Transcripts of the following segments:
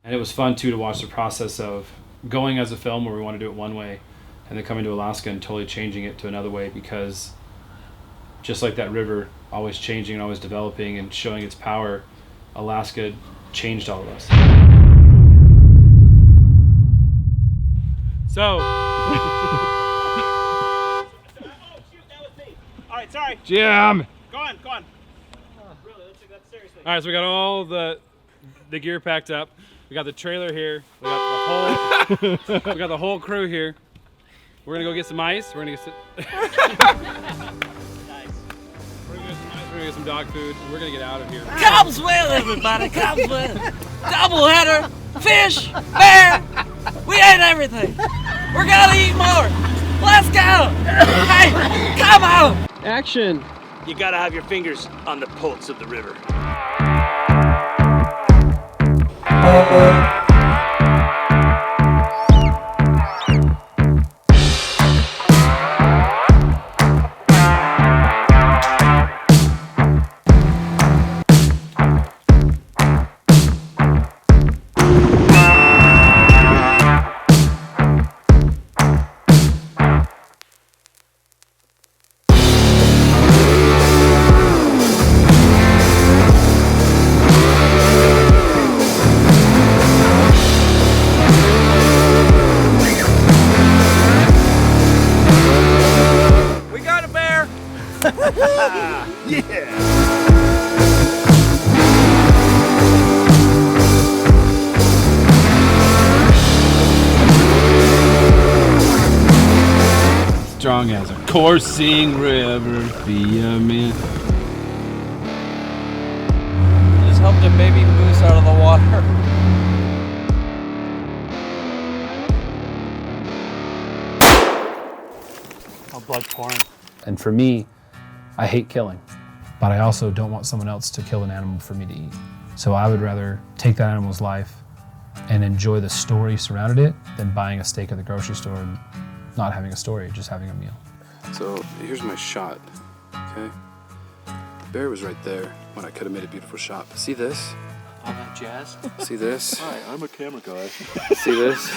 And it was fun too to watch the process of going as a film where we want to do it one way and then coming to Alaska and totally changing it to another way, because just like that river always changing and always developing and showing its power, Alaska changed all of us. So Oh shoot, that was me. Alright, sorry. Jim! Go on. Really, let's take that seriously. Alright, so we got all the gear packed up. We got the trailer here. We got the whole crew here. We're gonna go get some ice. We're gonna get some Nice. We're gonna get some dog food. And we're gonna get out of here. Cubs win, everybody. Cubs win. Doubleheader, fish, bear. We ate everything. We're gonna eat more. Let's go. Hey, come on. Action! You gotta have your fingers on the pulse of the river. Strong as a coursing river, be a man. Just helped a baby moose out of the water. Oh, blood pouring. And for me, I hate killing, but I also don't want someone else to kill an animal for me to eat. So I would rather take that animal's life and enjoy the story surrounding it than buying a steak at the grocery store and not having a story, just having a meal. So here's my shot, okay? The bear was right there when I could have made a beautiful shot. But see this? All that jazz. See this? Hi, I'm a camera guy. See this?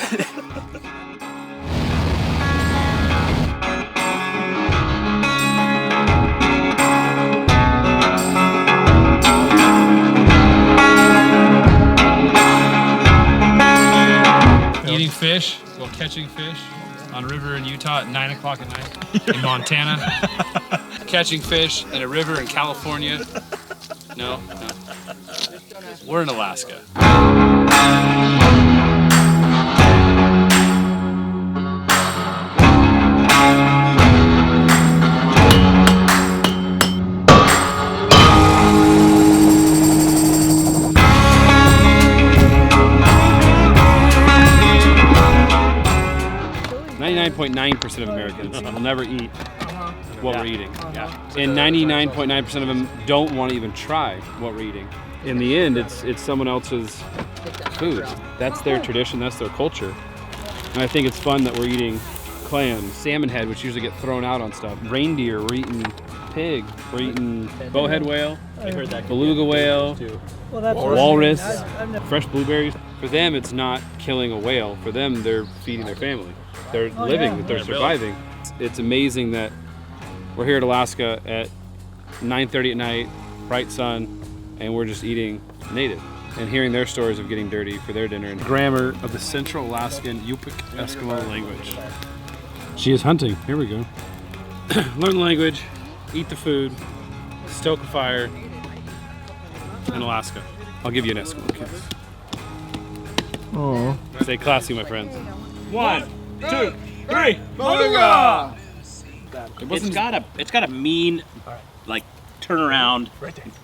Eating fish, well, catching fish on a river in Utah at 9 o'clock at night. In Montana. Catching fish in a river in California. No. We're in Alaska. 99.9% of Americans will never eat what we're eating. And 99.9% of them don't want to even try what we're eating. In the end, it's someone else's food. That's their tradition, that's their culture. And I think it's fun that we're eating clams, salmon head, which usually get thrown out on stuff, reindeer, we're eating pig, we're eating bowhead whale, beluga whale, walrus, fresh blueberries. For them, it's not killing a whale. For them, they're feeding their family. They're living, they're surviving. It's amazing that we're here at Alaska at 9:30 at night, bright sun, and we're just eating native and hearing their stories of getting dirty for their dinner. And grammar of the Central Alaskan Yupik Eskimo language. She is hunting. Here we go. Learn the language, eat the food, stoke a fire in Alaska. I'll give you an Eskimo kiss. Oh. Stay classy, my friends. 1, 2, 3. Booga! It's got a mean, like, turn around,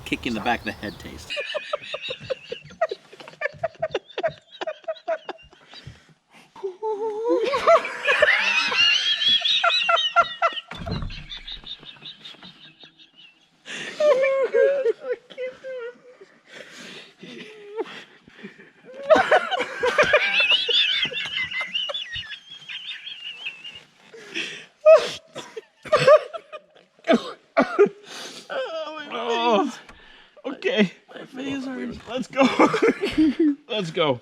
kick in the back of the head taste. Okay. My face hurts. Let's go. Let's go.